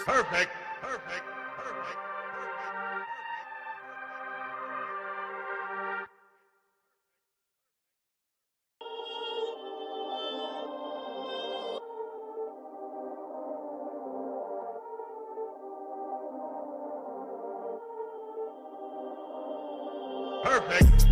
Perfect. Perfect. Perfect. Perfect.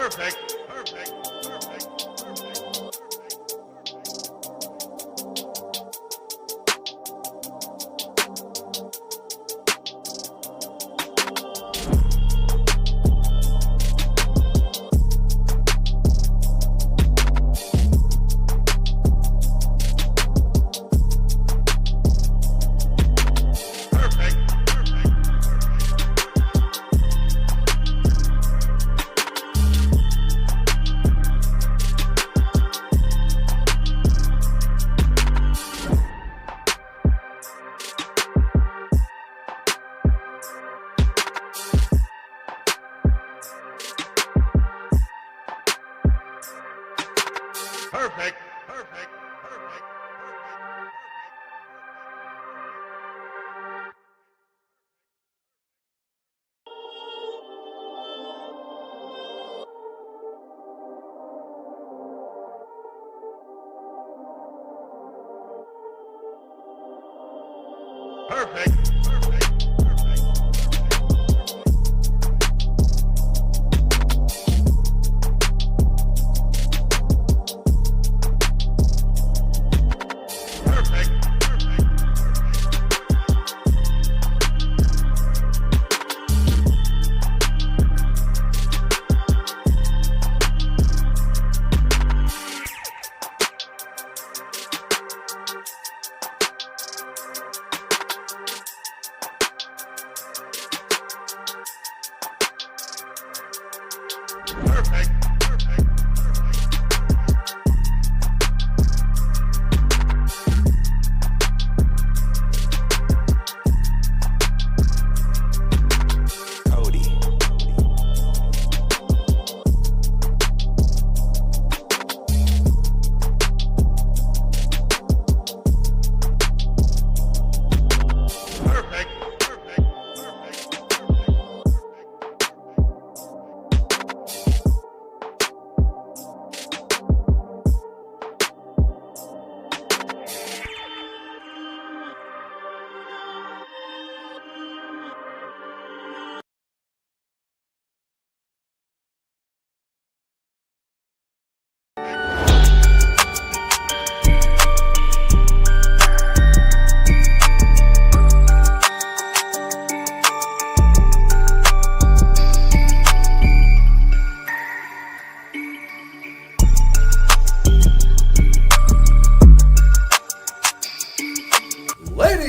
Perfect. Perfect. Perfect. Perfect.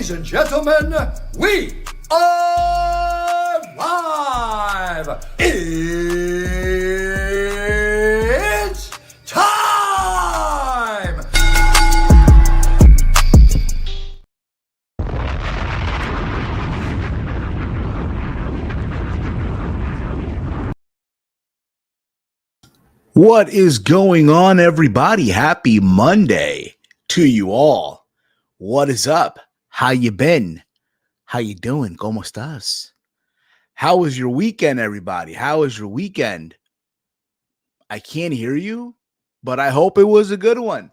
Ladies and gentlemen, we are live. It's time. What is going on, everybody? Happy Monday to you all. What is up? How you been? How you doing? ¿Cómo estás? How was your weekend, everybody? How was your weekend? I can't hear you, but I hope it was a good one.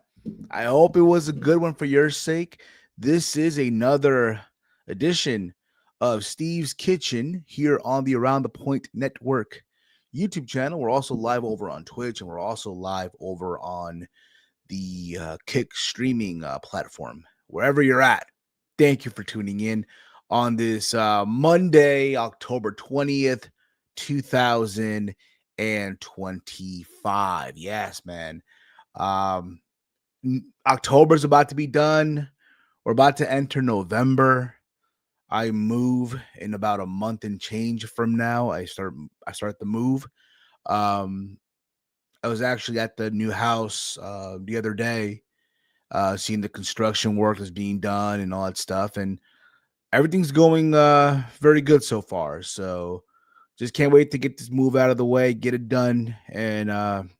I hope it was a good one for your sake. This is another edition of Steve's Kitchen here on the Around the Point Network YouTube channel. We're also live over on Twitch, and we're also live over on the Kick streaming platform. Wherever you're at, thank you for tuning in on this Monday, October 20th, 2025. Yes, man. October's about to be done. We're about to enter November. I move in about a month and change from now. I start the move. I was actually at the new house the other day, seeing the construction work that's being done and all that stuff, and everything's going very good so far. So just can't wait to get this move out of the way, get it done, and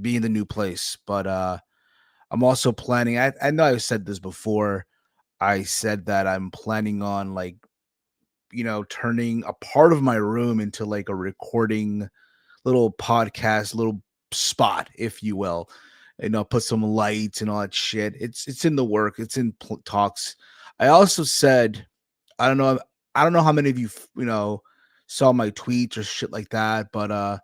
be in the new place. But I'm also planning. I know I've said this before. I said that I'm planning on turning a part of my room into like a recording little podcast, little spot, if you will. Put some lights and all that shit. It's in the work. It's in talks. I also said, I don't know how many of you saw my tweets or shit like that, but I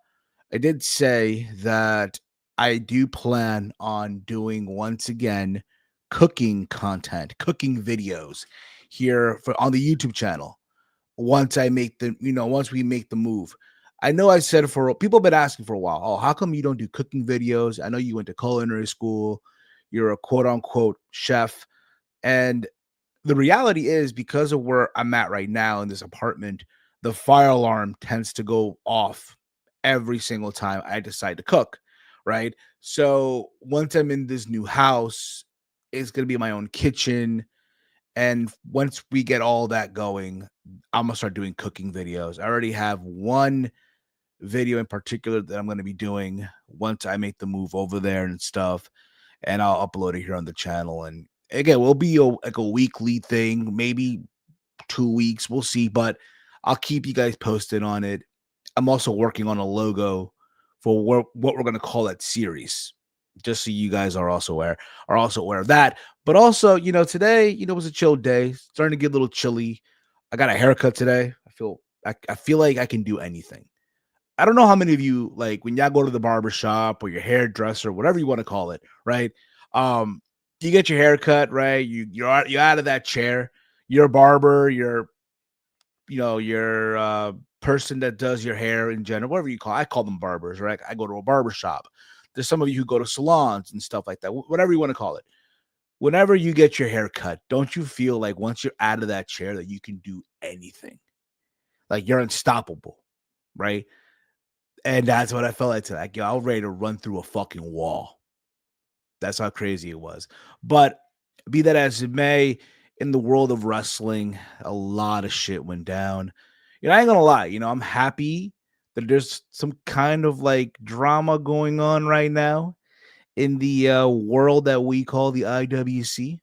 did say that I do plan on doing once again cooking content, cooking videos here on the YouTube channel once we make the move. I know I said people have been asking for a while, oh, how come you don't do cooking videos? I know you went to culinary school, you're a quote unquote chef. And the reality is, because of where I'm at right now in this apartment, the fire alarm tends to go off every single time I decide to cook, right? So once I'm in this new house, it's going to be my own kitchen. And once we get all that going, I'm going to start doing cooking videos. I already have one video in particular that I'm going to be doing once I make the move over there and stuff. And I'll upload it here on the channel. And again, it will be like a weekly thing, maybe 2 weeks. We'll see, but I'll keep you guys posted on it. I'm also working on a logo for what we're going to call that series, just so you guys are also aware of that. But also, today, was a chill day. Starting to get a little chilly. I got a haircut today. I feel like I can do anything. I don't know how many of you, like, when y'all go to the barber shop or your hairdresser, whatever you want to call it, right? You get your hair cut, right? You're out of that chair. You're a barber. You're person that does your hair in general, whatever you call. I call them barbers, right? I go to a barber shop. There's some of you who go to salons and stuff like that. Whatever you want to call it. Whenever you get your hair cut, don't you feel like once you're out of that chair that you can do anything? Like you're unstoppable, right? And that's what I felt like today. Like, I was ready to run through a fucking wall. That's how crazy it was. But be that as it may, in the world of wrestling, a lot of shit went down. I ain't gonna lie. I'm happy that there's some kind of like drama going on right now in the world that we call the IWC,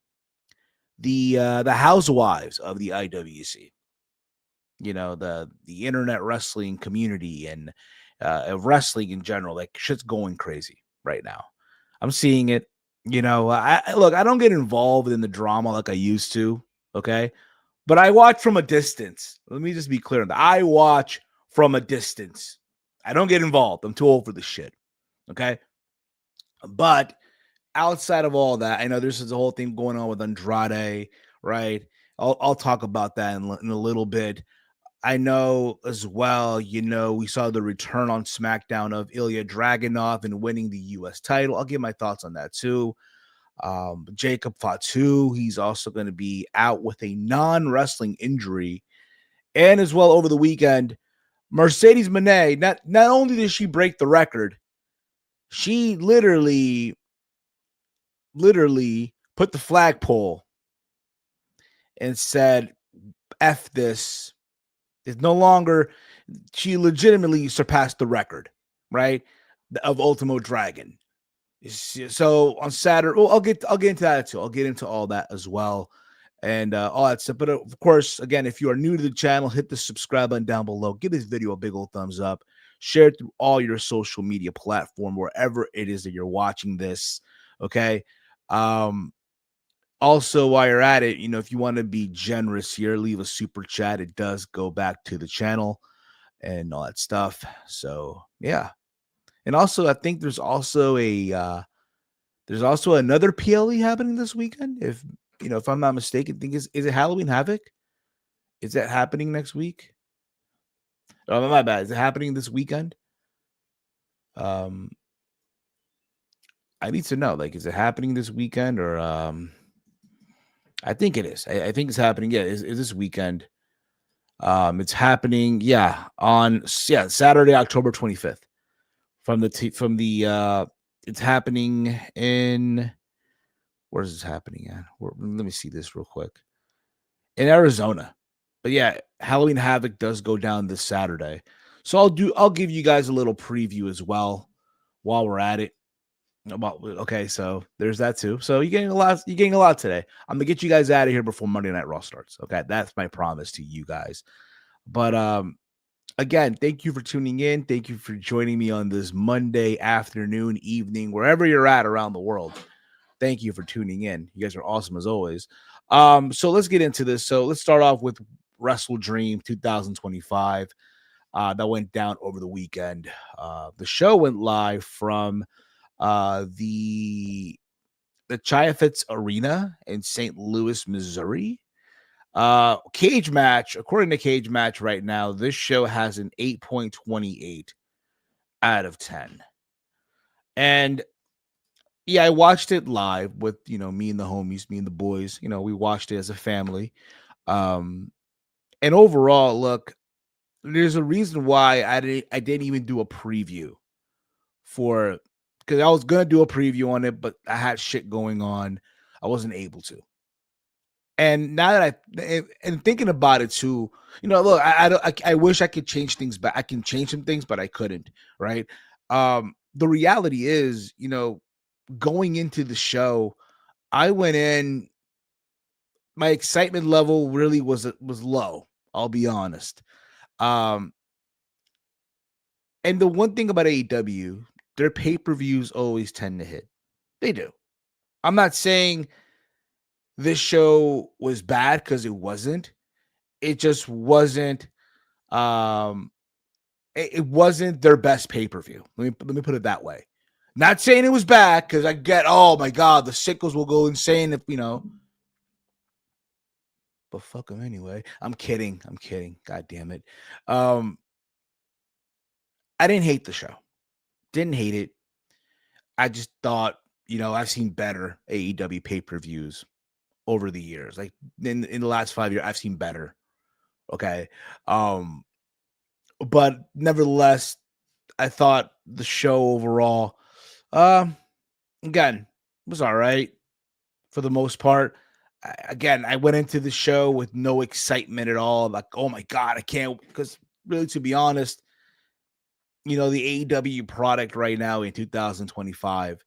the housewives of the IWC. The internet wrestling community and of wrestling in general. Like, shit's going crazy right now. I'm seeing it. Look, I don't get involved in the drama like I used to, okay? But I watch from a distance. Let me just be clear on that. I watch from a distance. I don't get involved. I'm too old for this shit, okay? But outside of all that, I know there's a whole thing going on with Andrade, right? I'll talk about that in a little bit. I know as well, we saw the return on SmackDown of Ilja Dragunov and winning the U.S. title. I'll give my thoughts on that too. Jacob Fatu, he's also going to be out with a non-wrestling injury. And as well over the weekend, Mercedes Mone, not only did she break the record, she literally put the flagpole and said, F this. It's no longer, she legitimately surpassed the record, right? Of Ultimo Dragon. So on Saturday, I'll get into that too. I'll get into all that as well. And all that stuff. But of course, again, if you are new to the channel, hit the subscribe button down below. Give this video a big old thumbs up. Share it through all your social media platform, wherever it is that you're watching this. Okay. Also, while you're at it, if you want to be generous here, leave a super chat. It does go back to the channel and all that stuff. So yeah. And also, I think there's also another PLE happening this weekend. If I'm not mistaken, I think is it Halloween Havoc? Is that happening next week? Oh, my bad. Is it happening this weekend? I need to know. Like, is it happening this weekend or I think it is. I think it's happening. Yeah, is this weekend. It's happening. Yeah, on Saturday, October 25th. It's happening in. Where is this happening at? Let me see this real quick. In Arizona. But yeah, Halloween Havoc does go down this Saturday. So I'll give you guys a little preview as well while we're at it. Okay, so there's that too. So you're getting a lot today. I'm gonna get you guys out of here before Monday Night Raw starts. Okay, that's my promise to you guys. But again, thank you for tuning in. Thank you for joining me on this Monday afternoon, evening, wherever you're at around the world. Thank you for tuning in. You guys are awesome as always. So let's get into this. So let's start off with WrestleDream 2025. That went down over the weekend. The show went live from the Chiafits Arena in St. Louis, Missouri. Cage Match, according to Cage Match right now, this show has an 8.28 out of 10. And yeah, I watched it live with, me and the homies, me and the boys. We watched it as a family. And overall, look, there's a reason why I didn't even do a preview because I was going to do a preview on it, but I had shit going on. I wasn't able to. And now that and thinking about it too, look, I wish I could change things, but I can change some things, but I couldn't. Right. The reality is, going into the show, I went in, my excitement level really was low. I'll be honest. And the one thing about AEW, their pay-per-views always tend to hit. They do. I'm not saying this show was bad because it wasn't. It just wasn't. It wasn't their best pay-per-view. Let me put it that way. Not saying it was bad because I get, oh my God, the sickles will go insane if But fuck them anyway. I'm kidding. God damn it. I didn't hate the show. Didn't hate it. I just thought, I've seen better AEW pay-per-views over the years. Like in the last 5 years, I've seen better. Okay. But nevertheless, I thought the show overall, again, was all right for the most part. I went into the show with no excitement at all. Like, oh my God, I can't, because really, to be honest, the AEW product right now in 2025,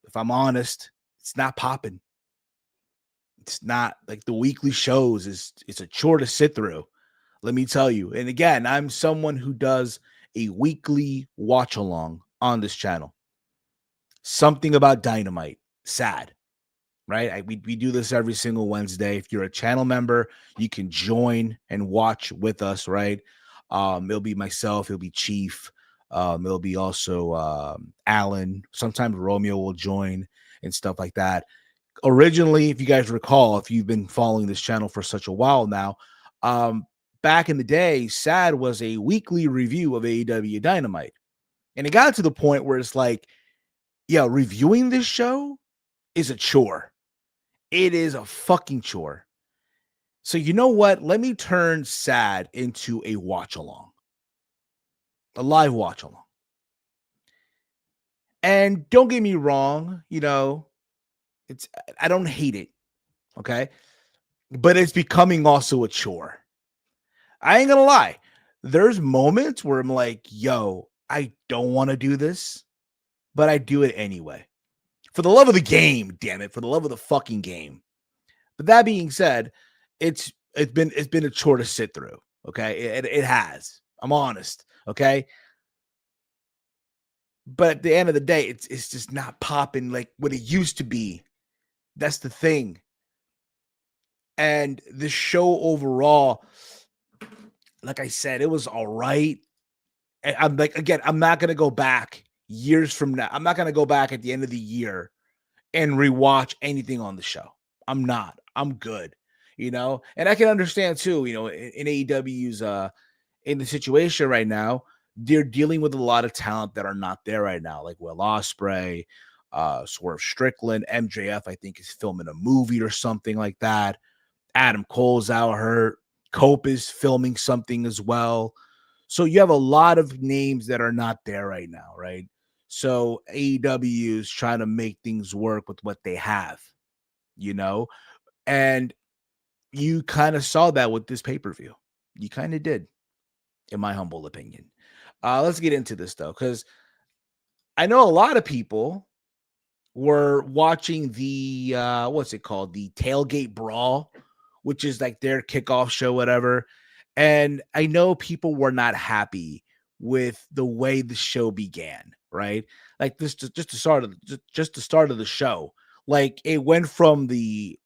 if I'm honest, it's not popping. It's not like the weekly shows it's a chore to sit through. Let me tell you. And again, I'm someone who does a weekly watch along on this channel. Something about Dynamite. Sad. Right? We do this every single Wednesday. If you're a channel member, you can join and watch with us, right? It'll be myself, it'll be Chief, it'll be also Alan. Sometimes Romeo will join and stuff like that. Originally, if you guys recall, if you've been following this channel for such a while now, back in the day, SAD was a weekly review of AEW Dynamite. And it got to the point where it's like, yeah, reviewing this show is a chore. It is a fucking chore. So you know what? Let me turn sad into a watch along, a live watch along. And don't get me wrong, I don't hate it, okay? But it's becoming also a chore. I ain't gonna lie. There's moments where I'm like, yo, I don't want to do this, but I do it anyway. For the love of the game, damn it, for the love of the fucking game. But that being said, it's been a chore to sit through. Okay. It has. I'm honest. Okay. But at the end of the day, it's just not popping like what it used to be. That's the thing. And the show overall, like I said, it was all right. And I'm like, again, I'm not gonna go back years from now. I'm not gonna go back at the end of the year and rewatch anything on the show. I'm not. I'm good. And I can understand too, in AEW's in the situation right now, they're dealing with a lot of talent that are not there right now, like Will Ospreay, Swerve Strickland, MJF, I think is filming a movie or something like that. Adam Cole's out hurt. Cope is filming something as well. So you have a lot of names that are not there right now, right? So AEW is trying to make things work with what they have, and you kind of saw that with this pay-per-view. You kind of did, in my humble opinion. Let's get into this though, because I know a lot of people were watching the what's it called? The Tailgate Brawl, which is like their kickoff show, whatever. And I know people were not happy with the way the show began, right? Like this, just the start of the show. Like it went from the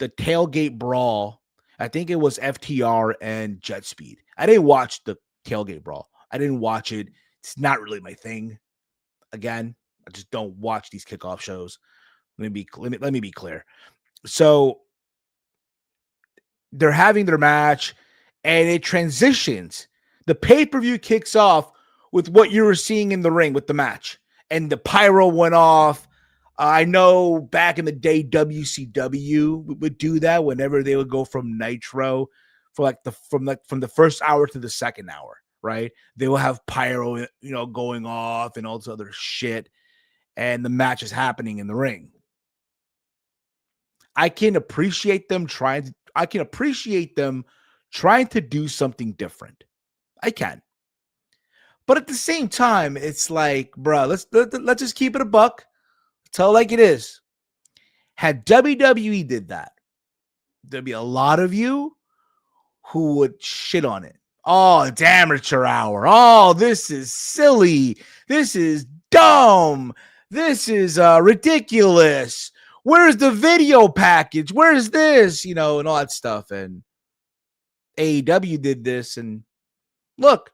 Tailgate Brawl. I think it was FTR and Jet Speed. I didn't watch the Tailgate Brawl. I didn't watch it. It's not really my thing. Again, I just don't watch these kickoff shows. Let me be clear. So they're having their match and it transitions. The pay-per-view kicks off with what you were seeing in the ring with the match. And the pyro went off. I know back in the day, WCW would do that whenever they would go from Nitro for from the first hour to the second hour, right? They will have pyro, going off and all this other shit. And the match is happening in the ring. I can appreciate them trying to do something different. I can. But at the same time, it's like, bro, let's just keep it a buck. Tell it like it is. Had WWE did that, there'd be a lot of you who would shit on it. Oh, it's amateur hour. Oh, this is silly. This is dumb. This is ridiculous. Where's the video package? Where's this? And all that stuff. And AEW did this. And look,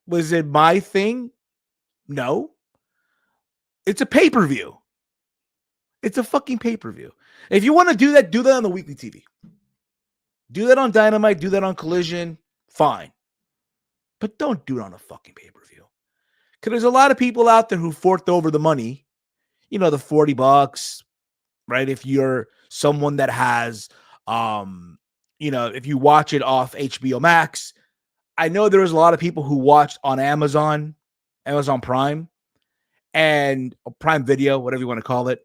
was it my thing? No. It's a pay-per-view. It's a fucking pay-per-view. If you want to do that on the weekly TV. Do that on Dynamite. Do that on Collision. Fine. But don't do it on a fucking pay-per-view. Because there's a lot of people out there who forked over the money. The $40, right? If you're someone that has, if you watch it off HBO Max. I know there was a lot of people who watched on Amazon Prime, and Prime Video, whatever you want to call it.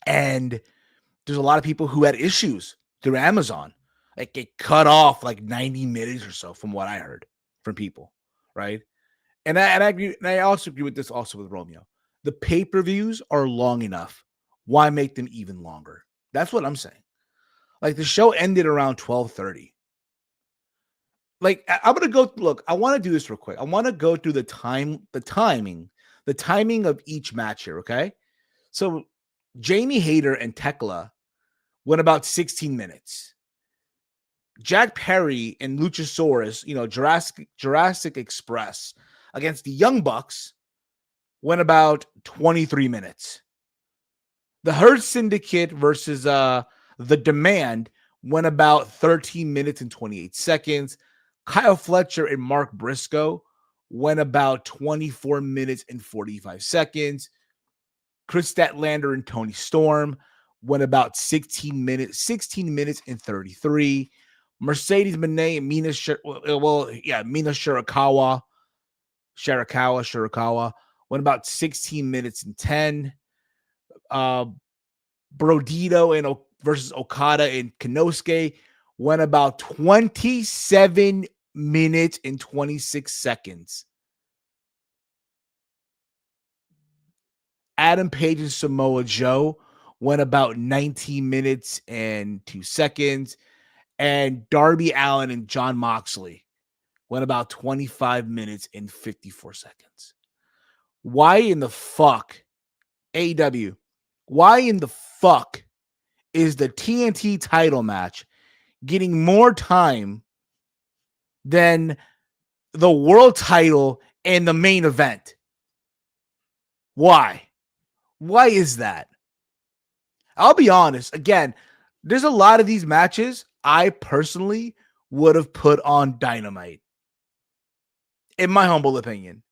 And there's a lot of people who had issues through Amazon. Like get cut off like 90 minutes or so from what I heard from people, right? And I agree, and I also agree with this also with Romeo. The pay-per-views are long enough. Why make them even longer? That's what I'm saying. Like the show ended around 12:30. Like I'm gonna go look. I want to do this real quick. I want to go through the timing of each match here. Okay, so Jamie Hayter and Tekla went about 16 minutes. Jack Perry and Luchasaurus, Jurassic Express against the Young Bucks went about 23 minutes. The Hurt Syndicate versus The Demand went about 13 minutes and 28 seconds. Kyle Fletcher and Mark Briscoe went about 24 minutes and 45 seconds. Chris Statlander and Tony Storm went about 16 minutes and 33. Mercedes Moné and Mina Shirakawa went about 16 minutes and 10. Brodito versus Okada and Kanosuke went about 27 minutes and 26 seconds. Adam Page and Samoa Joe went about 19 minutes and 2 seconds. And Darby Allin and Jon Moxley went about 25 minutes and 54 seconds. Why in the fuck, AEW, why in the fuck is the TNT title match getting more time than the world title and the main event? Why? Why is that? I'll be honest. Again, there's a lot of these matches I personally would have put on Dynamite. In my humble opinion.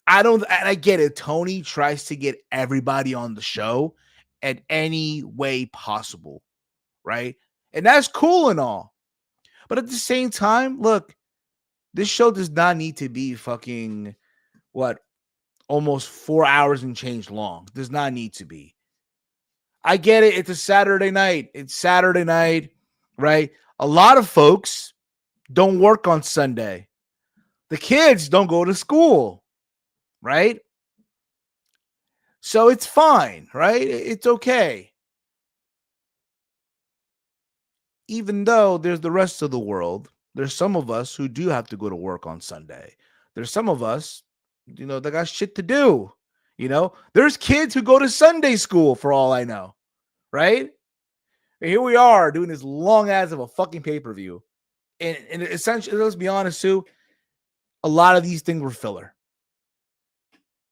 I get it. Tony tries to get everybody on the show in any way possible, right? And that's cool and all. But at the same time, look, this show does not need to be fucking, almost 4 hours and change long. Does not need to be. I get it. It's a Saturday night. It's Saturday night, right? A lot of folks don't work on Sunday. The kids don't go to school, right? So it's fine, right? It's okay. Even though there's the rest of the world, there's some of us who do have to go to work on Sunday. There's some of us, that got shit to do. There's kids who go to Sunday school for all I know, right? And here we are doing this long ass of a fucking pay-per-view. And essentially, let's be honest too, a lot of these things were filler.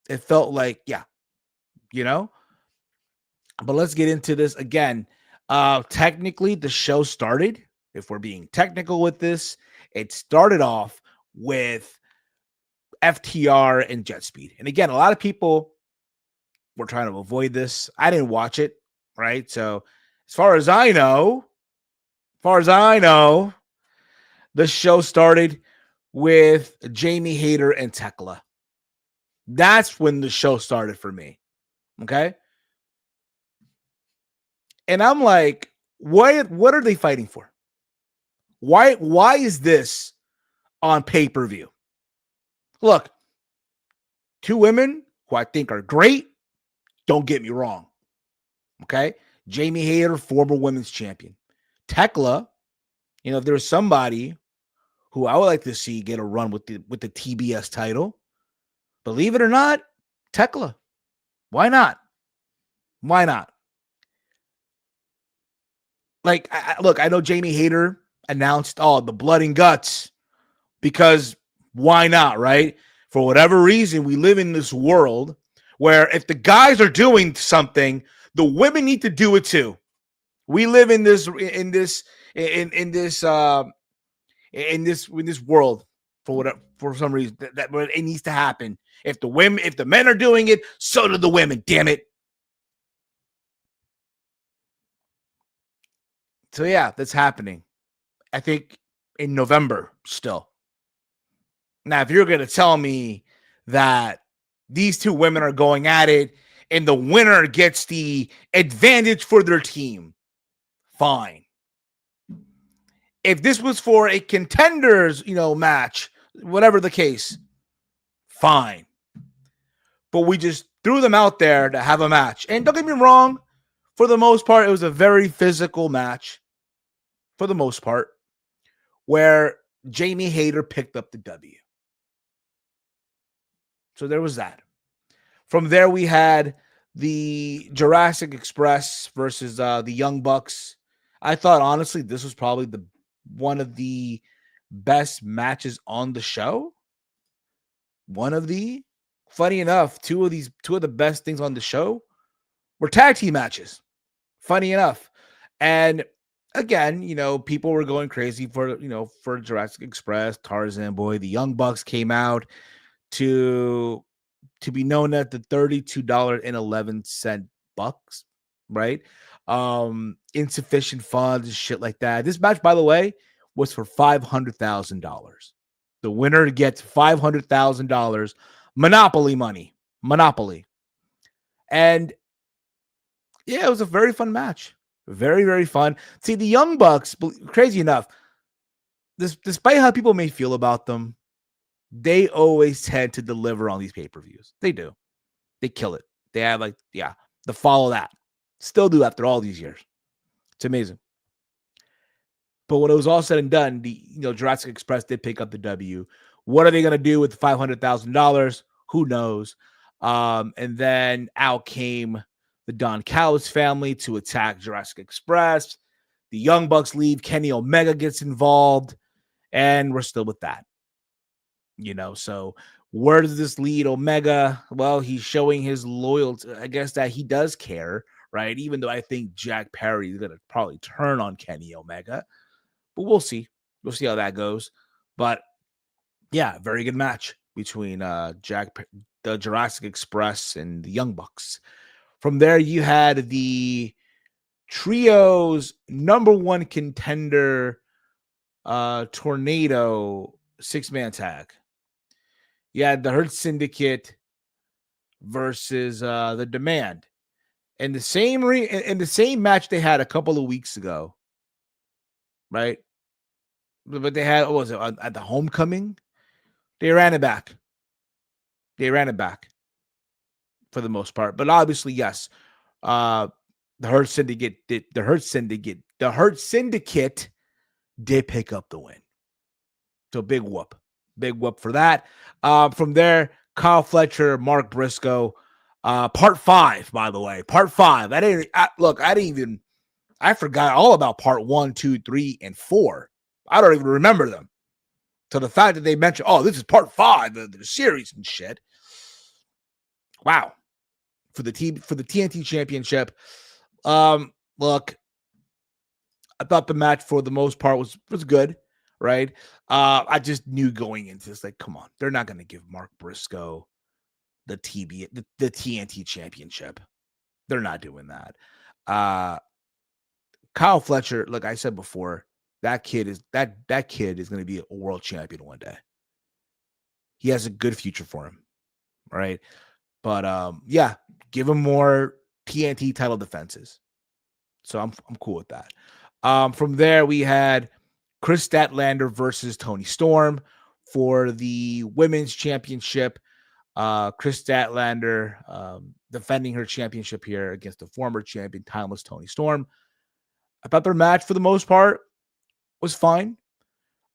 It felt like, but let's get into this again. Technically, the show started, if we're being technical with this, it started off with FTR and Jet Speed. And again, a lot of people were trying to avoid this. I didn't watch it, right? So as far as I know, the show started with Jamie Hayter and Tekla. That's when the show started for me. Okay. And I'm like, what are they fighting for? Why is this on pay-per-view? Look, two women who I think are great. Don't get me wrong. Okay. Jamie Hayter, former women's champion. Tekla, if there's somebody who I would like to see get a run with the TBS title, believe it or not, Tekla. Why not? Why not? Like, I know Jamie Hayter announced, the blood and guts, because why not, right? For whatever reason, we live in this world where if the guys are doing something, the women need to do it too. We live in this world for some reason that it needs to happen. If the men are doing it, so do the women. Damn it. So yeah, that's happening. I think in November still. Now, if you're going to tell me that these two women are going at it and the winner gets the advantage for their team, fine. If this was for a contenders, match, whatever the case, fine. But we just threw them out there to have a match. And don't get me wrong, for the most part, it was a very physical match. For the most part, where Jamie Hayter picked up the W. So there was that. From there, we had the Jurassic Express versus the Young Bucks. I thought, honestly, this was probably one of the best matches on the show. Funny enough, two of the best things on the show were tag team matches. Funny enough. And again, people were going crazy for Jurassic Express, Tarzan Boy. The Young Bucks came out to to be known at the $32.11 bucks, right? Insufficient funds and shit like that. This match, by the way, was for $500,000. The winner gets $500,000 Monopoly money. Monopoly. And yeah, it was a very fun match. Very, very fun. See, the Young Bucks, crazy enough, despite how people may feel about them, they always tend to deliver on these pay-per-views. They do. They kill it. They have the follow that. Still do after all these years. It's amazing. But when it was all said and done, Jurassic Express did pick up the W. What are they going to do with the $500,000? Who knows? And then out came the Don Callis family to attack Jurassic Express. The Young Bucks leave. Kenny Omega gets involved. And we're still with that. So where does this lead Omega? Well, he's showing his loyalty. I guess that he does care, right? Even though I think Jack Perry is going to probably turn on Kenny Omega. But we'll see. We'll see how that goes. But yeah, very good match between the Jurassic Express and the Young Bucks. From there, you had the trio's number one contender Tornado 6-man tag. You had the Hurt Syndicate versus the Demand. In the same match they had a couple of weeks ago. Right? But they had, what was it, at the Homecoming? They ran it back. For the most part. But obviously, yes, the Hurt Syndicate did pick up the win. So big whoop for that. From there, Kyle Fletcher, Mark Briscoe, part 5, by the way, part 5. I forgot all about part 1, 2, 3, and 4. I don't even remember them. So the fact that they mentioned, this is part 5 of the series and shit. Wow. For the TNT Championship. Look, I thought the match for the most part was good, right? I just knew going into this, like, come on, they're not going to give Mark Briscoe the TNT Championship. They're not doing that. Kyle Fletcher, like I said before, that kid is going to be a world champion one day. He has a good future for him, right? But yeah, give him more TNT title defenses. So I'm cool with that. From there, we had Chris Statlander versus Toni Storm for the women's championship. Chris Statlander defending her championship here against the former champion, Timeless Toni Storm. I thought their match, for the most part, was fine.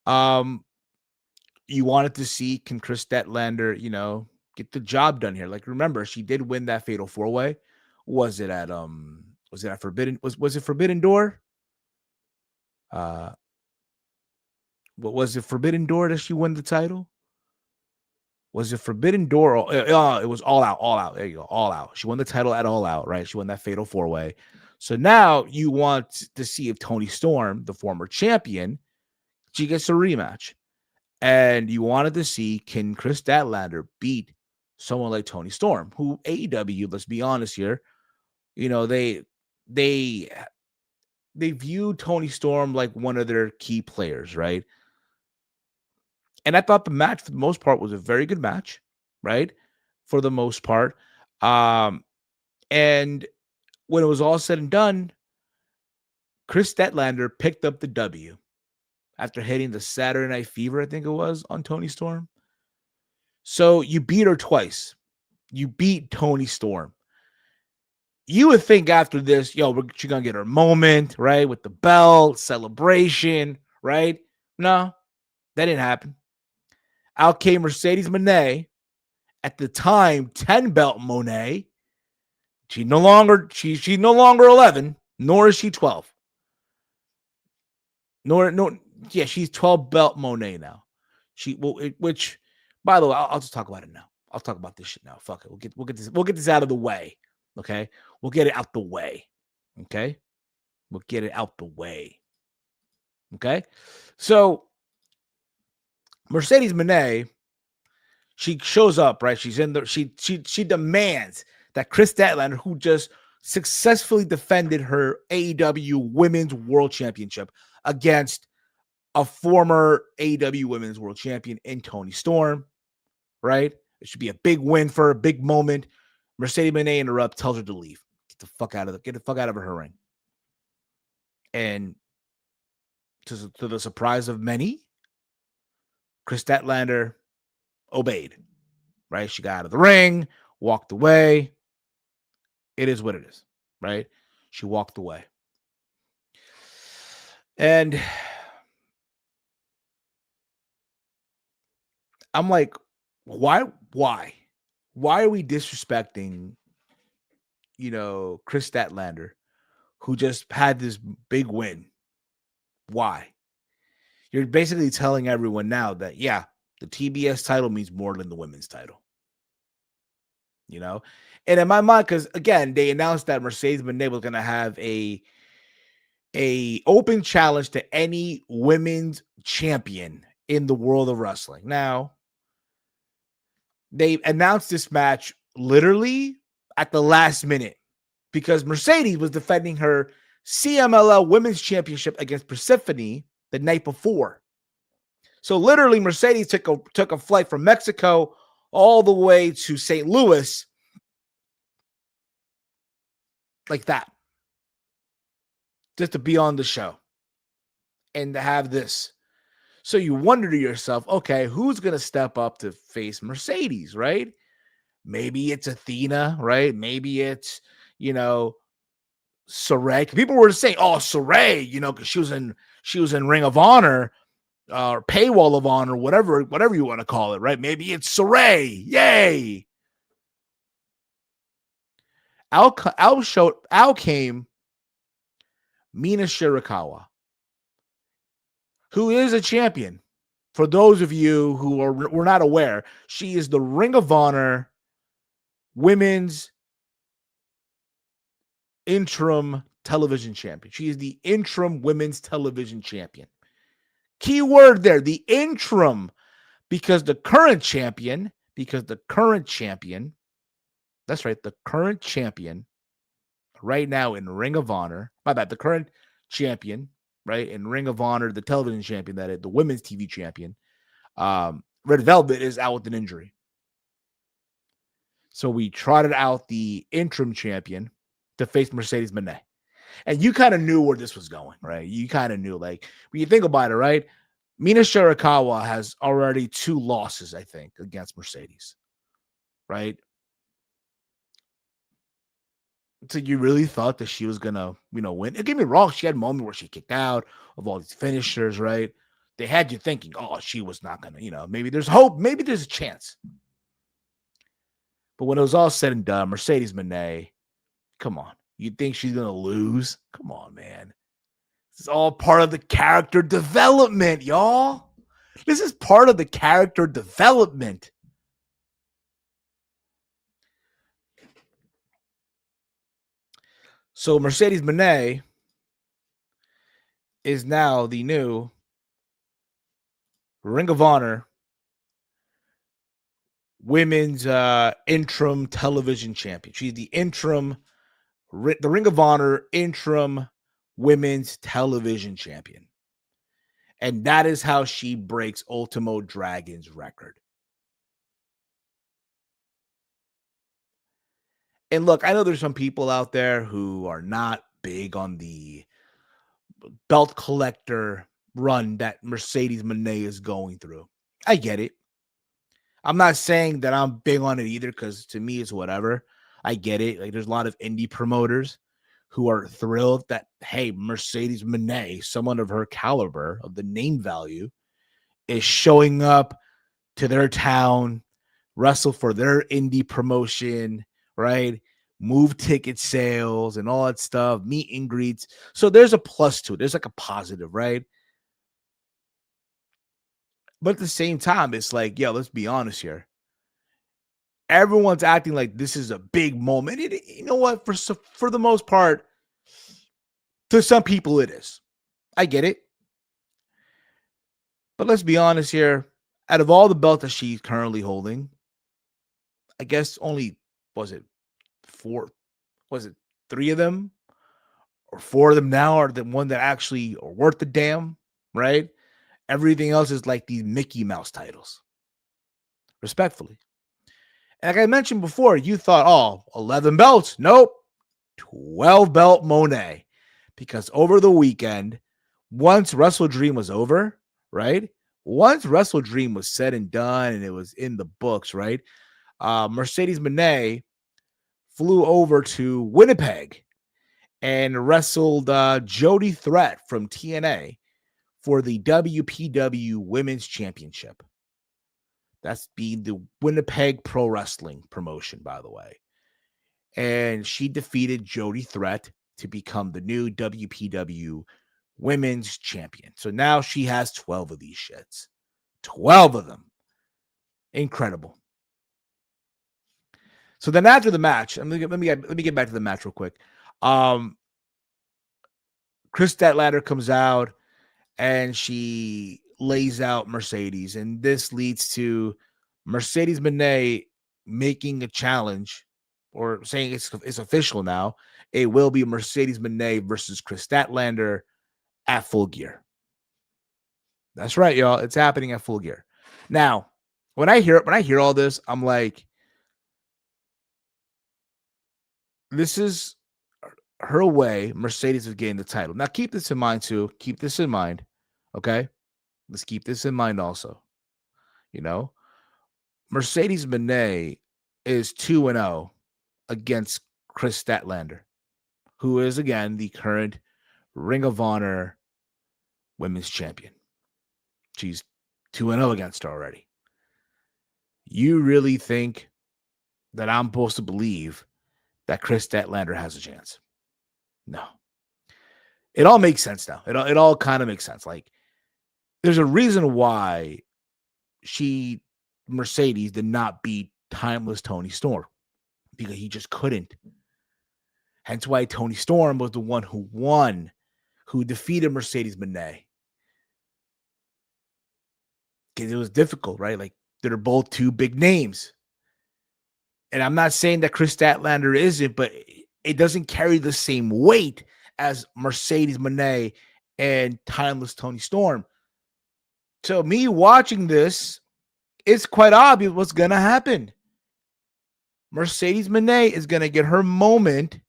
You wanted to see, can Chris Statlander, get the job done here? Like, remember, she did win that Fatal 4-Way. Was it at Forbidden? Was it Forbidden Door? What was it, Forbidden Door that she won the title? Was it Forbidden Door? It was All Out. All Out. There you go. All Out. She won the title at All Out, right? She won that Fatal 4-Way. So now you want to see if Toni Storm, the former champion, she gets a rematch. And you wanted to see, can Chris Statlander beat someone like Toni Storm, who AEW, let's be honest here, they view Toni Storm like one of their key players, right? And I thought the match, for the most part, was a very good match, right? For the most part. And when it was all said and done, Chris Statlander picked up the W after hitting the Saturday Night Fever, I think it was, on Toni Storm. So you beat her twice. You beat Toni Storm. You would think after this, she's going to get her moment, right? With the belt, celebration, right? No, that didn't happen. Out came Mercedes Mone, at the time 10-belt Mone. She's no longer 11, nor is she 12. She's 12-belt Mone now. Which, by the way, I'll just talk about it now. I'll talk about this shit now. Fuck it. We'll get this out of the way. Okay, we'll get it out the way. Okay, we'll get it out the way. Okay, so Mercedes Mone, She shows up, right? She's in the she demands that Chris Statlander, who just successfully defended her AEW Women's World Championship against a former AEW Women's World Champion in Toni Storm, right? It should be a big win for her, a big moment. Mercedes Moné interrupts, tells her to leave. Get the fuck out of her ring. And to the surprise of many, Chris Statlander obeyed, right? She got out of the ring, walked away. It is what it is, right? She walked away. And I'm like, why are we disrespecting, Chris Statlander, who just had this big win? Why? You're basically telling everyone now that, yeah, the TBS title means more than the women's title. And in my mind, because again, they announced that Mercedes Moné was going to have a open challenge to any women's champion in the world of wrestling. Now, they announced this match literally at the last minute because Mercedes was defending her CMLL Women's Championship against Persephone the night before. So literally, Mercedes took a flight from Mexico all the way to St. Louis like that, just to be on the show and to have this. So you wonder to yourself, okay, who's going to step up to face Mercedes, right? Maybe it's Athena, right? Maybe it's, Sarray. People were saying, oh, Sarray, because she was in Ring of Honor or Paywall of Honor, whatever you want to call it, right? Maybe it's Sarray. Yay. Out came Mina Shirakawa, who is a champion. For those of you who were not aware, she is the Ring of Honor Women's Interim Television Champion. She is the Interim Women's Television Champion. Key word there, the interim, because the current champion, that's right, the current champion right now in Ring of Honor, the current champion, right, in Ring of Honor, the television champion, that is, the women's TV champion, Red Velvet is out with an injury. So we trotted out the interim champion to face Mercedes Moné. And you kind of knew where this was going, right? You kind of knew, like, when you think about it, right? Mina Shirakawa has already 2 losses, I think, against Mercedes, right? So you really thought that she was going to, win? Don't get me wrong, she had a moment where she kicked out of all these finishers, right? They had you thinking, oh, she was not going to, maybe there's hope, maybe there's a chance. But when it was all said and done, Mercedes Moné, come on. You think she's going to lose? Come on, man. This is all part of the character development, y'all. This is part of the character development. So Mercedes Moné is now the new Ring of Honor Women's Interim Television Champion. She's the Ring of Honor Interim Women's Television Champion. And that is how she breaks Ultimo Dragon's record. And look, I know there's some people out there who are not big on the belt collector run that Mercedes Moné is going through. I get it. I'm not saying that I'm big on it either, because to me it's whatever. I get it. Like, there's a lot of indie promoters who are thrilled that, hey, Mercedes Moné, someone of her caliber, of the name value, is showing up to their town, wrestle for their indie promotion, right? Move ticket sales and all that stuff, meet and greets. So there's a plus to it. There's like a positive, right? But at the same time, it's like, yo, let's be honest here. Everyone's acting like this is a big moment. You know what? For the most part, to some people it is. I get it. But let's be honest here. out of all the belts that she's currently holding, I guess only was it four? Was it three of them or four of them now are the one that actually are worth the damn, right? Everything else is like these Mickey Mouse titles, respectfully. And like I mentioned before, you thought, oh, 11 belts. Nope. 12 belt Mone. Because over the weekend, once WrestleDream was over, right? Once WrestleDream was said and done and it was in the books, right? Mercedes Moné flew over to Winnipeg and wrestled Jody Threat from TNA for the WPW Women's Championship. That's the Winnipeg Pro Wrestling promotion, by the way. And she defeated Jody Threat to become the new WPW Women's Champion. So now she has 12 of these shits. 12 of them. Incredible. So then after the match, let me get back to the match real quick. Chris Statlander comes out and she lays out Mercedes, and this leads to Mercedes Moné making a challenge or saying it's official now. It will be Mercedes Moné versus Chris Statlander at Full Gear. That's right, y'all. It's happening at Full Gear. Now, when I hear all this, I'm like, this is her way. Mercedes is getting the title. Now, keep this in mind too. Keep this in mind. Okay. Let's keep this in mind also. You know, Mercedes Moné is 2-0 against Chris Statlander, who is again the current Ring of Honor Women's Champion. She's 2-0 against her already. You really think that I'm supposed to believe that Chris Statlander has a chance? No. It all makes sense now. It all kind of makes sense. Like, there's a reason why Mercedes did not beat Timeless Tony Storm, because he just couldn't. Hence why Tony Storm was the one who won, who defeated Mercedes Moné. Because it was difficult, right? Like, they're both two big names. And I'm not saying that Chris Statlander isn't, but it doesn't carry the same weight as Mercedes Moné and Timeless Tony Storm. So me watching this, it's quite obvious what's going to happen. Mercedes Moné is going to get her moment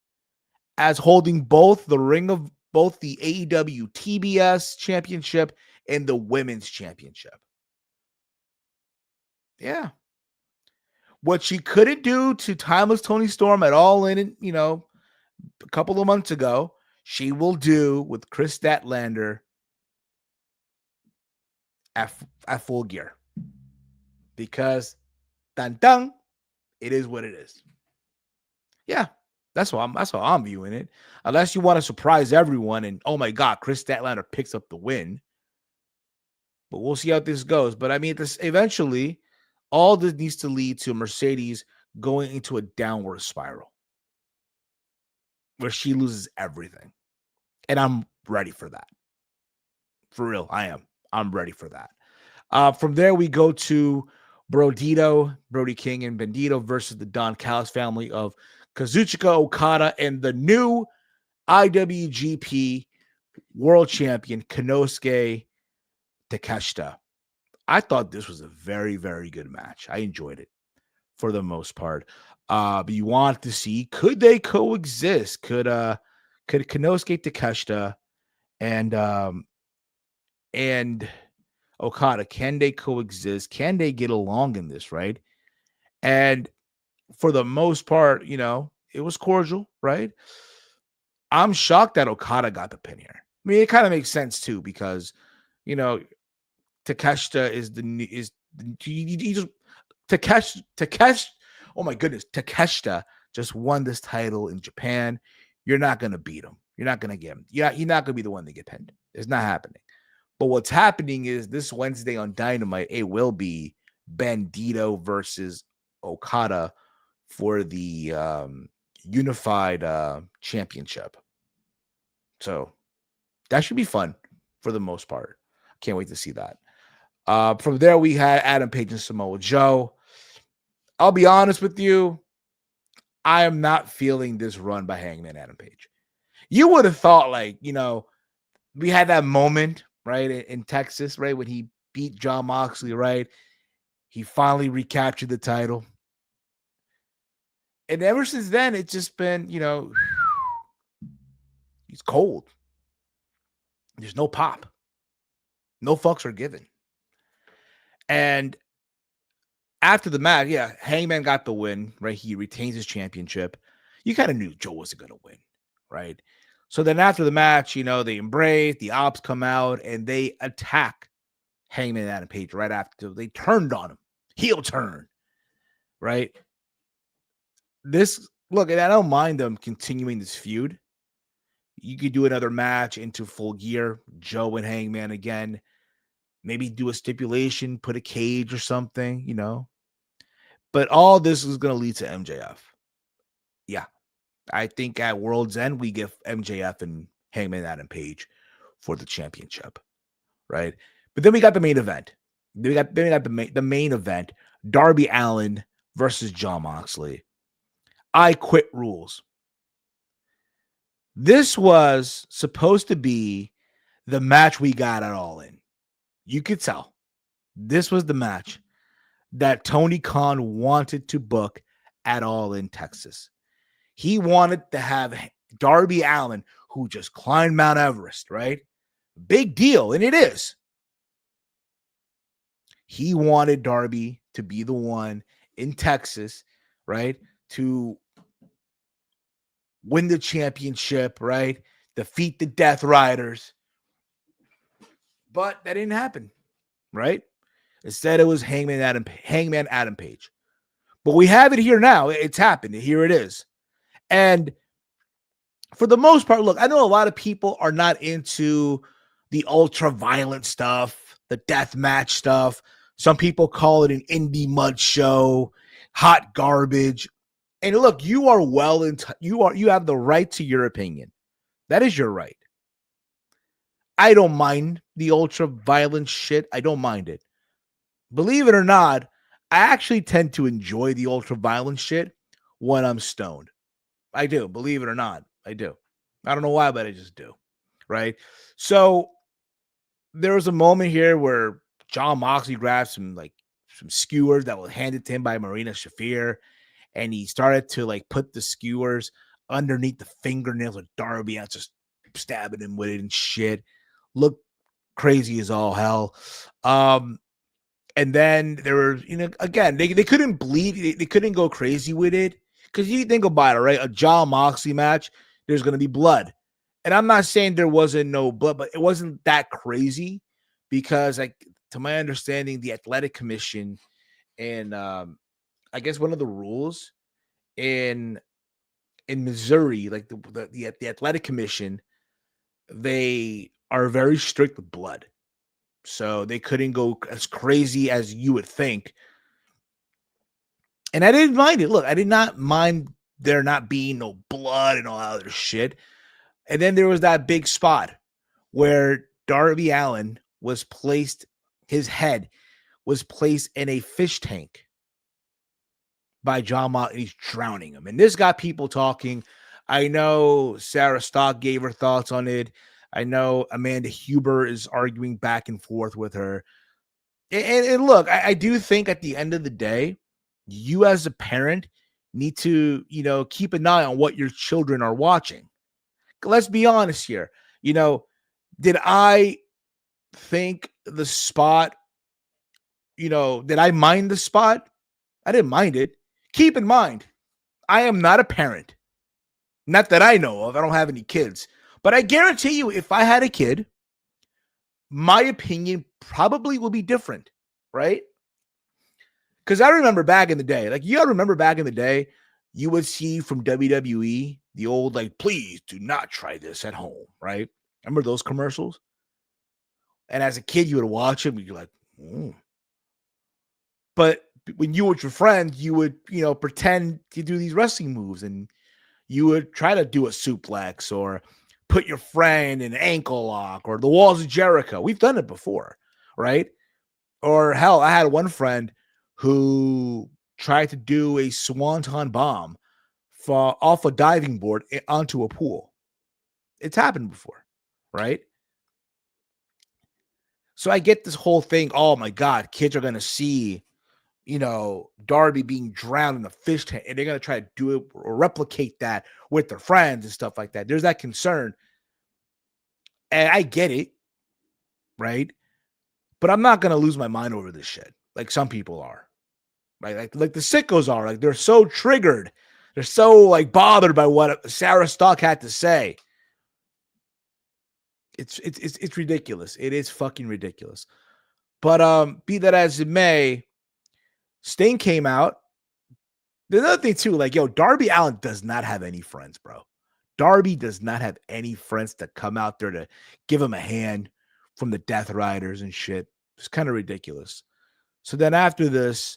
as holding both the AEW TBS championship and the women's championship. Yeah. What she couldn't do to Timeless Tony Storm at all in, a couple of months ago, she will do with Chris Statlander at Full Gear. Because, dun, it is what it is. Yeah, that's how I'm viewing it. Unless you want to surprise everyone and, oh my God, Chris Statlander picks up the win. But we'll see how this goes. But I mean, eventually, all this needs to lead to Mercedes going into a downward spiral where she loses everything. And I'm ready for that. For real, I am. I'm ready for that. From there, we go to Brody King and Bandito versus the Don Callis family of Kazuchika Okada and the new IWGP World Champion Konosuke Takeshita. I thought this was a very, very good match. I enjoyed it for the most part. But you want to see, could they coexist? Could Konosuke Takeshita and Okada, can they coexist? Can they get along in this, right? And for the most part, it was cordial, right? I'm shocked that Okada got the pin here. I mean, it kind of makes sense too, because Takeshita oh my goodness, Takeshita just won this title in Japan. You're not gonna beat him. You're not gonna get him. Yeah, he's not gonna be the one to get pinned. It's not happening. But what's happening is this Wednesday on Dynamite, it will be Bandito versus Okada for the unified championship. So that should be fun for the most part. Can't wait to see that. From there, we had Adam Page and Samoa Joe. I'll be honest with you. I am not feeling this run by Hangman Adam Page. You would have thought, like, we had that moment, right, in Texas, right, when he beat Jon Moxley, right? He finally recaptured the title. And ever since then, it's just been, he's cold. There's no pop. No fucks are given. And after the match, yeah, Hangman got the win, right? He retains his championship. You kind of knew Joe wasn't going to win, right? So then after the match, they embrace, the ops come out, and they attack Hangman and Adam Page right after. They turned on him. Heel turn, right? Look, and I don't mind them continuing this feud. You could do another match into Full Gear, Joe and Hangman again. Maybe do a stipulation, put a cage or something, But all this is going to lead to MJF. Yeah. I think at World's End, we give MJF and Hangman Adam Page for the championship, right? But then we got the main event. Then we got the main event, Darby Allin versus Jon Moxley. I Quit rules. This was supposed to be the match we got at All In. You could tell. This was the match that Tony Khan wanted to book at All In Texas. He wanted to have Darby Allin, who just climbed Mount Everest, right? Big deal, and it is. He wanted Darby to be the one in Texas, right, to win the championship, right, defeat the Death Riders. But that didn't happen, right? Instead, it was Hangman Adam Page. But we have it here now. It's happened. Here it is. And for the most part, look, I know a lot of people are not into the ultra-violent stuff, the death match stuff. Some people call it an indie mud show, hot garbage. And look, you are you have the right to your opinion. That is your right. I don't mind the ultra-violent shit. I don't mind it. Believe it or not, I actually tend to enjoy the ultra-violent shit when I'm stoned. I do. Believe it or not, I do. I don't know why, but I just do. Right? So there was a moment here where Jon Moxley grabbed some skewers that was handed to him by Marina Shafir, and he started to put the skewers underneath the fingernails of Darby and just stabbing him with it and shit. Looked crazy as all hell. And then there were, again, they couldn't bleed. They couldn't go crazy with it. Because you think about it, right? A Jon Moxley match, there's going to be blood. And I'm not saying there wasn't no blood, but it wasn't that crazy because, to my understanding, the Athletic Commission and I guess one of the rules in Missouri, the Athletic Commission, they are very strict with blood. So they couldn't go as crazy as you would think. And I didn't mind it. Look, I did not mind there not being no blood and all that other shit. And then there was that big spot where Darby Allin was placed, his head was placed in a fish tank by Jon Moxley, and he's drowning him. And this got people talking. I know Sarah Stock gave her thoughts on it. I know Amanda Huber is arguing back and forth with her. And look, I do think at the end of the day, you as a parent need to, keep an eye on what your children are watching. Let's be honest here. Did I think the spot, did I mind the spot? I didn't mind it. Keep in mind, I am not a parent. Not that I know of. I don't have any kids. But I guarantee you, if I had a kid, my opinion probably will be different, right? Because I remember back in the day, you gotta remember back in the day, you would see from WWE the old, please do not try this at home, right? Remember those commercials? And as a kid, you would watch them, and you're like, ooh. But when you were with your friends, you would, pretend to do these wrestling moves, and you would try to do a suplex or put your friend in an ankle lock or the walls of Jericho. We've done it before, right? Or hell, I had one friend who tried to do a swanton bomb off a diving board onto a pool. It's happened before, right? So I get this whole thing. Oh my God, kids are going to see, Darby being drowned in a fish tank, and they're going to try to do it or replicate that with their friends and stuff like that. There's that concern. And I get it, right? But I'm not going to lose my mind over this shit like some people are, right? Like the sickos are. Like, they're so triggered. They're so like bothered by what Sarah Stock had to say. It's ridiculous. It is fucking ridiculous. But be that as it may, Sting came out. There's another thing too, like, Darby Allin does not have any friends, bro. Darby does not have any friends to come out there to give him a hand from the Death Riders and shit. It's kind of ridiculous. So then after this,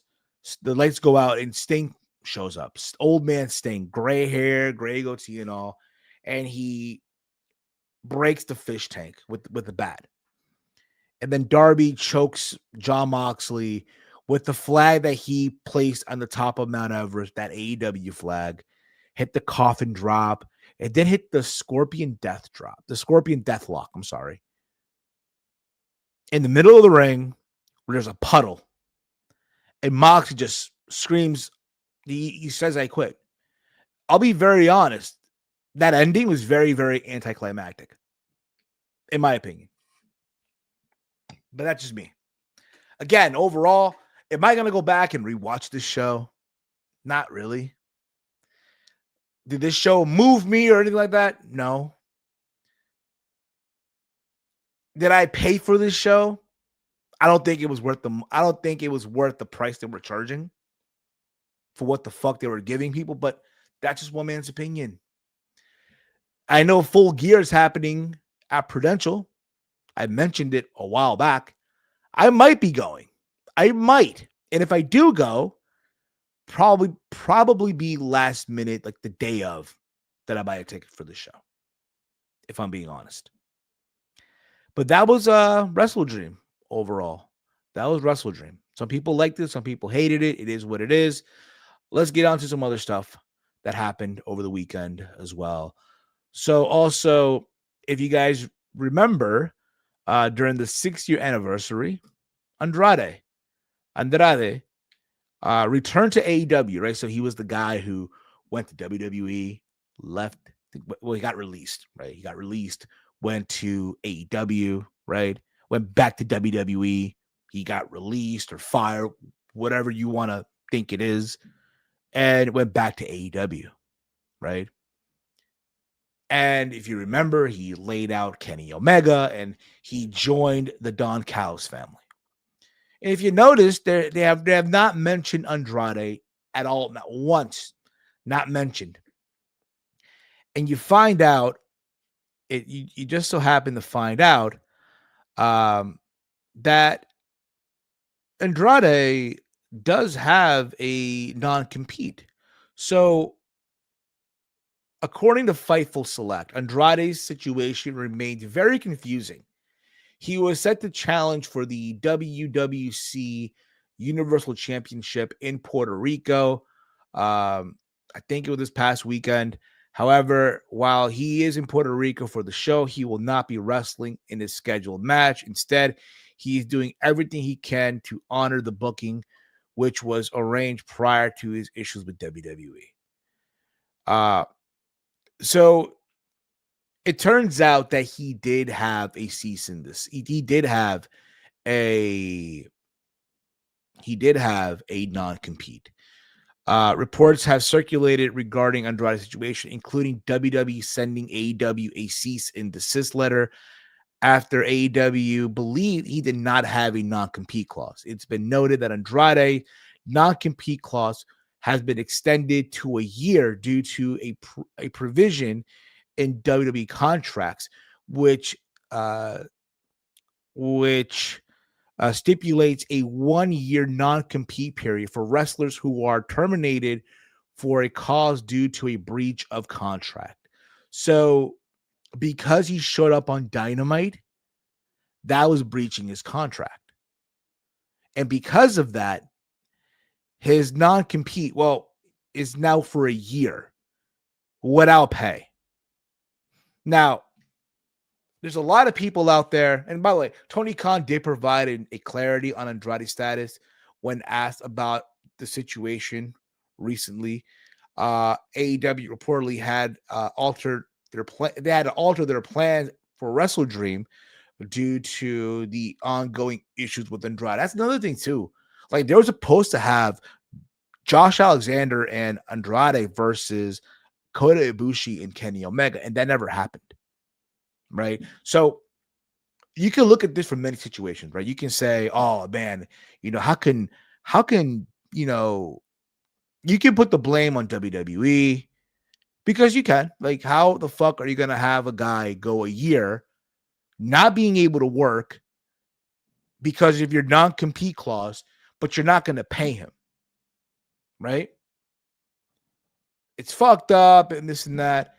the lights go out and Sting shows up. Old man Sting, gray hair, gray goatee and all, and he breaks the fish tank with the bat. And then Darby chokes Jon Moxley with the flag that he placed on the top of Mount Everest, that AEW flag, hit the coffin drop, and then hit the Scorpion Death drop, the Scorpion Death Lock, I'm sorry. In the middle of the ring, where there's a puddle, and Moxley just screams, he says, "I quit." I'll be very honest. That ending was very, very anticlimactic, in my opinion. But that's just me. Again, overall, am I going to go back and rewatch this show? Not really. Did this show move me or anything like that? No. Did I pay for this show? I don't think it was worth the price they were charging for what the fuck they were giving people, but that's just one man's opinion. I know Full Gear is happening at Prudential. I mentioned it a while back. I might be going. I might. And if I do go, probably be last minute, like the day of, that I buy a ticket for the show, if I'm being honest. But that was WrestleDream overall. That was WrestleDream. Some people liked it. Some people hated it. It is what it is. Let's get on to some other stuff that happened over the weekend as well. So also, if you guys remember, during the 6-year anniversary, Andrade returned to AEW, right? So he was the guy who went to WWE, left. Well, he got released, right? He got released, went to AEW, right? Went back to WWE. He got released or fired, whatever you want to think it is, and went back to AEW, right? And if you remember, he laid out Kenny Omega and he joined the Don Callis family. And if you notice, they have not mentioned Andrade at all, not once, not mentioned. And you find out, you just so happen to find out that Andrade does have a non-compete. So, according to Fightful Select, Andrade's situation remained very confusing. He was set to challenge for the WWC Universal Championship in Puerto Rico. I think it was this past weekend. However, while he is in Puerto Rico for the show, he will not be wrestling in his scheduled match. Instead, he's doing everything he can to honor the booking, which was arranged prior to his issues with WWE. So it turns out that he did have a cease and desist. He did have a non-compete. Reports have circulated regarding Andrade's situation, including WWE sending AEW a cease and desist letter after AEW believed he did not have a non-compete clause. It's been noted that Andrade non-compete clause has been extended to a year due to a provision in WWE contracts, which stipulates a 1-year non-compete period for wrestlers who are terminated for a cause due to a breach of contract. So, because he showed up on Dynamite, that was breaching his contract. And because of that, his non-compete, is now for a year without pay. Now, there's a lot of people out there, and by the way, Tony Khan did provide a clarity on Andrade's status when asked about the situation recently. AEW reportedly had altered their plan. They had to alter their plans for WrestleDream due to the ongoing issues with Andrade. That's another thing too. Like they were supposed to have Josh Alexander and Andrade versus Kota Ibushi and Kenny Omega, and that never happened. Right. So you can look at this from many situations, right? You can say, oh man, how can, you can put the blame on WWE because you can. Like, how the fuck are you gonna have a guy go a year not being able to work because of your non-compete clause, but you're not gonna pay him, right? It's fucked up and this and that.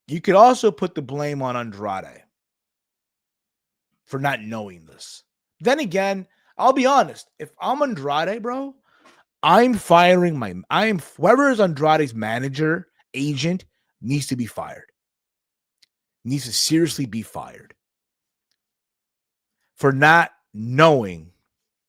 You could also put the blame on Andrade for not knowing this. Then again, I'll be honest. If I'm Andrade, bro, whoever is Andrade's manager, agent, needs to be fired. Needs to seriously be fired for not knowing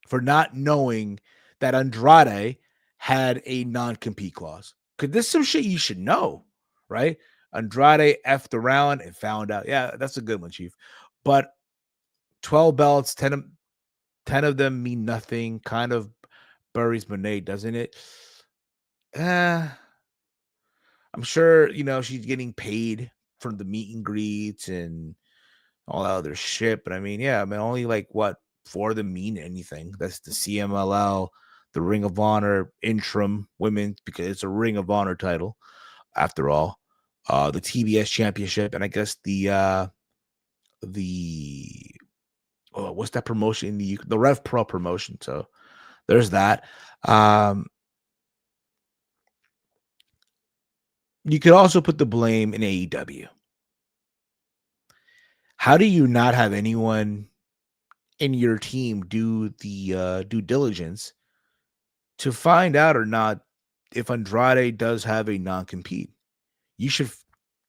that Andrade had a non-compete clause. Because this is some shit you should know, right? Andrade effed around and found out. Yeah, that's a good one, Chief. But 12 belts, 10 of them mean nothing. Kind of buries Mone, doesn't it? I'm sure, she's getting paid from the meet and greets and all that other shit. But I mean, yeah, only like what, 4 of them mean anything. That's the CMLL, the Ring of Honor interim women, because it's a Ring of Honor title after all. The TBS championship, and I guess the what's that promotion in the Rev Pro promotion. So there's that. You could also put the blame in AEW. How do you not have anyone in your team do the due diligence to find out or not if Andrade does have a non-compete? You should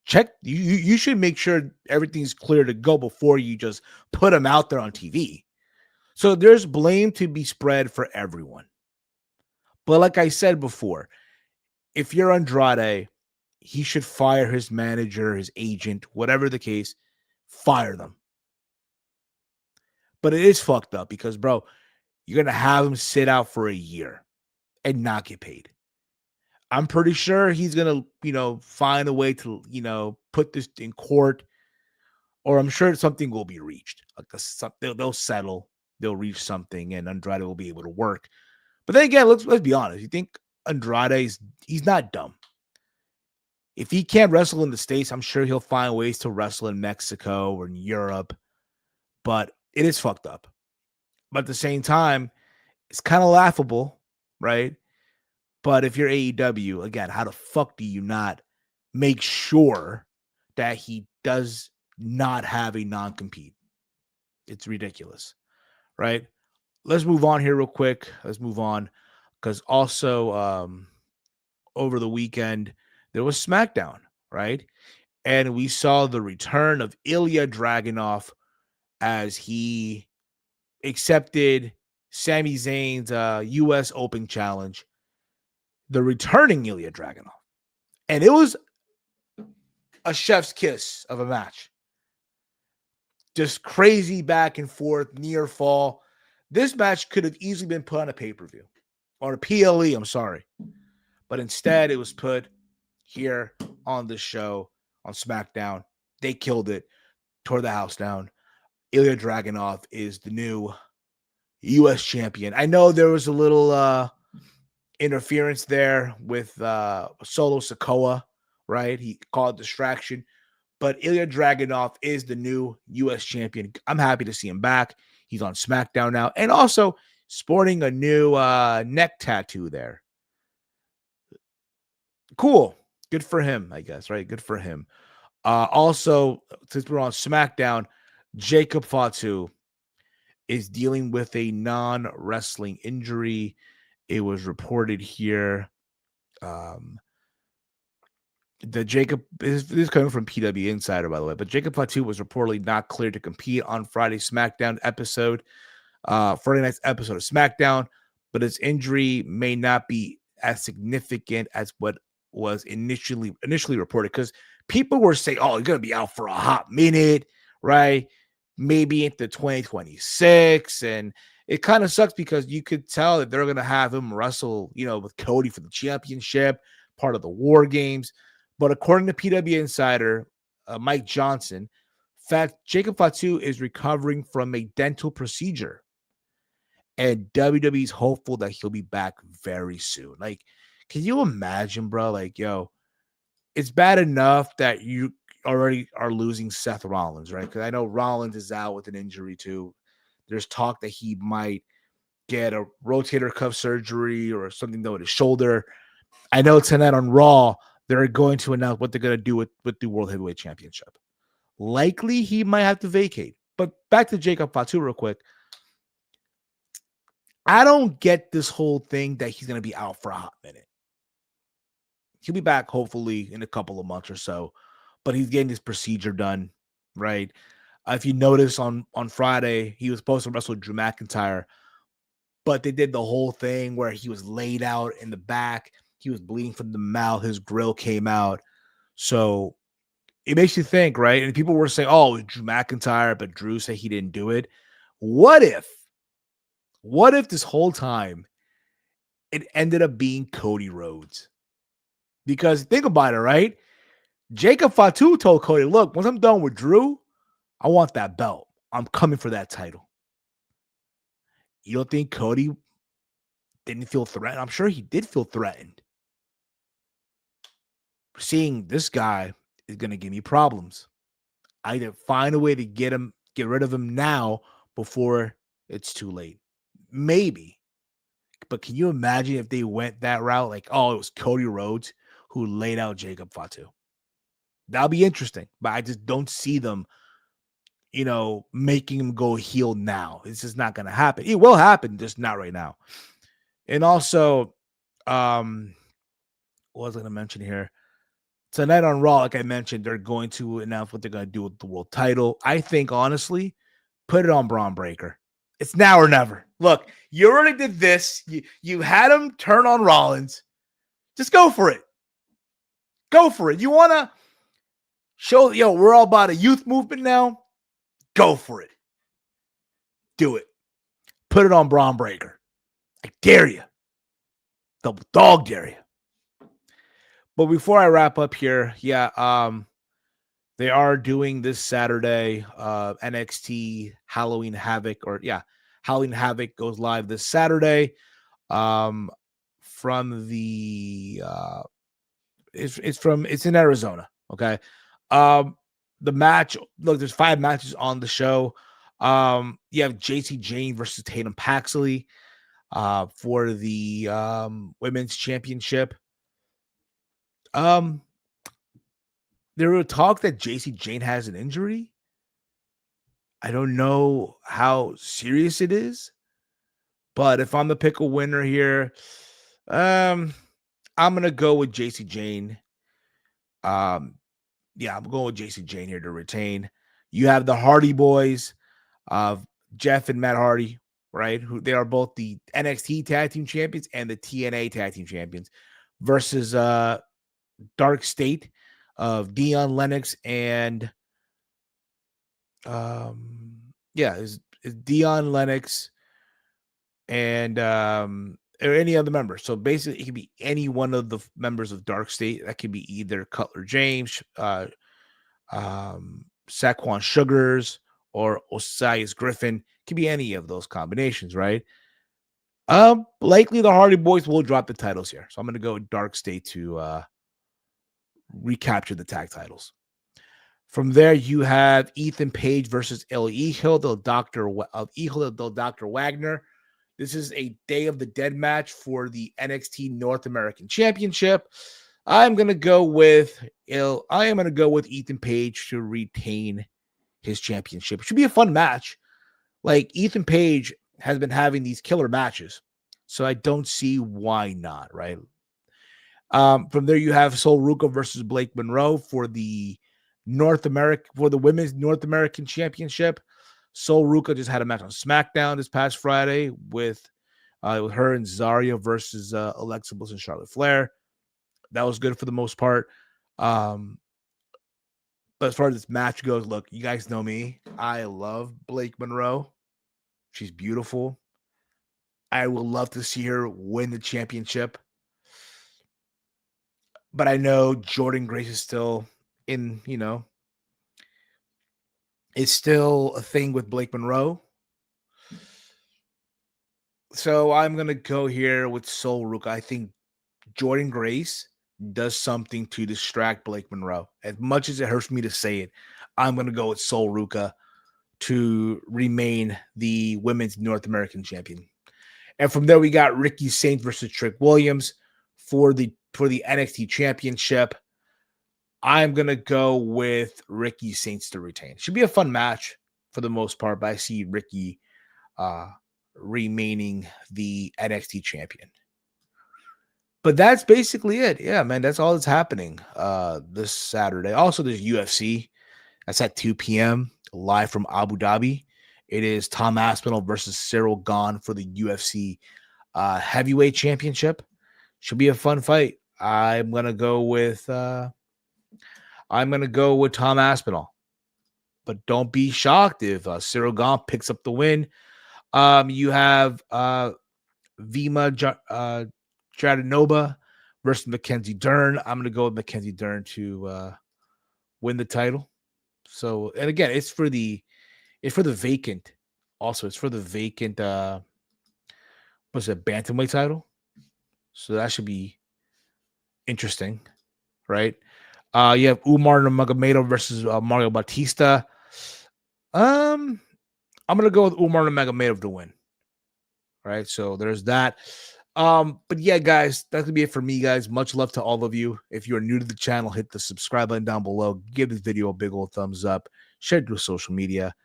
check. You should make sure everything's clear to go before you just put him out there on TV. So there's blame to be spread for everyone. But like I said before, if you're Andrade, he should fire his manager, his agent, whatever the case, fire them. But it is fucked up because, bro, you're going to have him sit out for a year and not get paid. I'm pretty sure he's going to, find a way to, put this in court, or I'm sure something will be reached. Like they'll settle, they'll reach something, and Andrade will be able to work. But then again, let's be honest. You think he's not dumb. If he can't wrestle in the States, I'm sure he'll find ways to wrestle in Mexico or in Europe. But it is fucked up. But at the same time, it's kind of laughable, right? But if you're AEW, again, how the fuck do you not make sure that he does not have a non-compete? It's ridiculous, right? Let's move on here real quick. Let's move on because also over the weekend, there was SmackDown, right? And we saw the return of Ilja Dragunov as he accepted Sami Zayn's U.S. Open Challenge, the returning Ilja Dragunov. And it was a chef's kiss of a match. Just crazy back and forth, near fall. This match could have easily been put on a pay-per-view or a PLE, I'm sorry. But instead, it was put here on the show on SmackDown. They killed it, tore the house down. Ilja Dragunov is the new U.S. champion. I know there was a little interference there with Solo Sikoa, right? He called distraction. But Ilja Dragunov is the new U.S. champion. I'm happy to see him back. He's on SmackDown now. And also sporting a new neck tattoo there. Cool. Good for him, I guess, right? Good for him. Also, since we're on SmackDown, Jacob Fatu is dealing with a non-wrestling injury. It was reported here. The Jacob this is coming from PW Insider, by the way, but Jacob Fatu was reportedly not cleared to compete on Friday's SmackDown episode, Friday night's episode of SmackDown, but his injury may not be as significant as what was initially reported, because people were saying, "Oh, he's gonna be out for a hot minute, right? Maybe into 2026," and it kind of sucks because you could tell that they're gonna have him wrestle, with Cody for the championship, part of the War Games. But according to PW Insider, Mike Johnson, Jacob Fatu is recovering from a dental procedure, and WWE's hopeful that he'll be back very soon. Like, can you imagine, bro? Like, yo, it's bad enough that you already are losing Seth Rollins, right? Because I know Rollins is out with an injury too. There's talk that he might get a rotator cuff surgery or something though with his shoulder. I know tonight on Raw, they're going to announce what they're going to do with the World Heavyweight Championship. Likely he might have to vacate. But back to Jacob Fatu real quick. I don't get this whole thing that he's going to be out for a hot minute. He'll be back hopefully in a couple of months or so, but he's getting this procedure done, right? If you notice on Friday, he was supposed to wrestle Drew McIntyre, but they did the whole thing where he was laid out in the back. He was bleeding from the mouth. His grill came out. So it makes you think, right? And people were saying, oh, it was Drew McIntyre, but Drew said he didn't do it. What if this whole time it ended up being Cody Rhodes? Because think about it, right? Jacob Fatu told Cody, look, once I'm done with Drew, I want that belt. I'm coming for that title. You don't think Cody didn't feel threatened? I'm sure he did feel threatened. Seeing this guy is going to give me problems. I either find a way to get rid of him now before it's too late. Maybe. But can you imagine if they went that route? Like, oh, it was Cody Rhodes who laid out Jacob Fatu. That'll be interesting. But I just don't see them, making him go heel now. This is not going to happen. It will happen, just not right now. And also, what was I going to mention here? Tonight on Raw, like I mentioned, they're going to announce what they're going to do with the world title. I think, honestly, put it on Braun Breaker. It's now or never. Look, you already did this. You had him turn on Rollins. Just go for it. Go for it. You want to show, we're all about a youth movement now? Go for it. Do it. Put it on Braun Breaker. I dare you. Double dog dare you. But before I wrap up here, they are doing this Saturday, NXT Halloween Havoc, Halloween Havoc goes live this Saturday. From the it's in Arizona. Okay. The match, look, there's 5 matches on the show. You have JC Jane versus Tatum Paxley for the women's championship. There were talk that JC Jane has an injury. I don't know how serious it is, but if I'm the pick a winner here, I'm gonna go with JC Jane. I'm going with JC Jane here to retain. You have the Hardy Boys of Jeff and Matt Hardy, right? Who they are both the NXT Tag Team Champions and the TNA Tag Team Champions versus Dark State of Dion Lennox and is Dion Lennox and or any other member. So basically, it could be any one of the members of Dark State. That could be either Cutler James, Saquon Sugars, or Osiris Griffin. It could be any of those combinations, right? Likely the Hardy Boys will drop the titles here. So I'm going to go with Dark State to recapture the tag titles. From there, you have Ethan Page versus El Hijo del Dr. Wagner. This is a Day of the Dead match for the NXT North American Championship. I'm going to go with Ethan Page to retain his championship. It should be a fun match. Like Ethan Page has been having these killer matches, so I don't see why not, right? From there, you have Sol Ruka versus Blake Monroe for the women's North American Championship. Sol Ruka just had a match on SmackDown this past Friday with her and Zarya versus Alexa Bliss and Charlotte Flair. That was good for the most part. But as far as this match goes, look, you guys know me. I love Blake Monroe. She's beautiful. I would love to see her win the championship. But I know Jordan Grace is still it's still a thing with Blake Monroe. So I'm going to go here with Sol Ruka. I think Jordan Grace does something to distract Blake Monroe. As much as it hurts me to say it, I'm going to go with Sol Ruka to remain the women's North American champion. And from there, we got Ricky Saints versus Trick Williams for the NXT championship. I'm going to go with Ricky Saints to retain. Should be a fun match for the most part, but I see Ricky remaining the NXT champion. But that's basically it. Yeah, man, that's all that's happening this Saturday. Also, there's UFC. That's at 2 p.m. live from Abu Dhabi. It is Tom Aspinall versus Cyril Gane for the UFC heavyweight championship. Should be a fun fight. I'm gonna go with Tom Aspinall. But don't be shocked if Cyril Gane picks up the win. You have Vima Dragunov versus Mackenzie Dern. I'm gonna go with Mackenzie Dern to win the title. So, and again, it's for the vacant. Also, it's for the vacant bantamweight title. So that should be interesting, right? You have Umar Nurmagomedov versus Mario Batista. I'm gonna go with Umar Nurmagomedov to win. Right, so there's that. But yeah, guys, that's gonna be it for me, guys. Much love to all of you. If you are new to the channel, hit the subscribe button down below. Give this video a big old thumbs up. Share it through social media.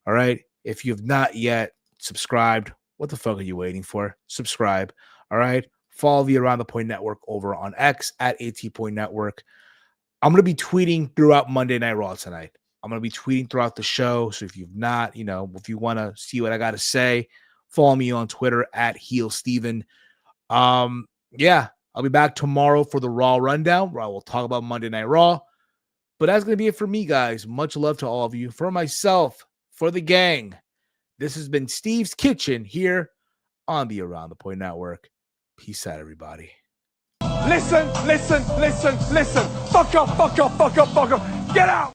All right. If you have not yet subscribed, what the fuck are you waiting for? Subscribe. All right. Follow the Around the Point Network over on X at AT Point Network. I'm gonna be tweeting throughout Monday Night Raw tonight. I'm gonna be tweeting throughout the show. So if you've not, if you want to see what I got to say, follow me on Twitter at HeelSteven. Yeah, I'll be back tomorrow for the Raw Rundown, where I will talk about Monday Night Raw. But that's going to be it for me, guys. Much love to all of you. For myself, for the gang, this has been Steve's Kitchen here on the Around the Point Network. Peace out, everybody. Listen. Fuck up. Get out.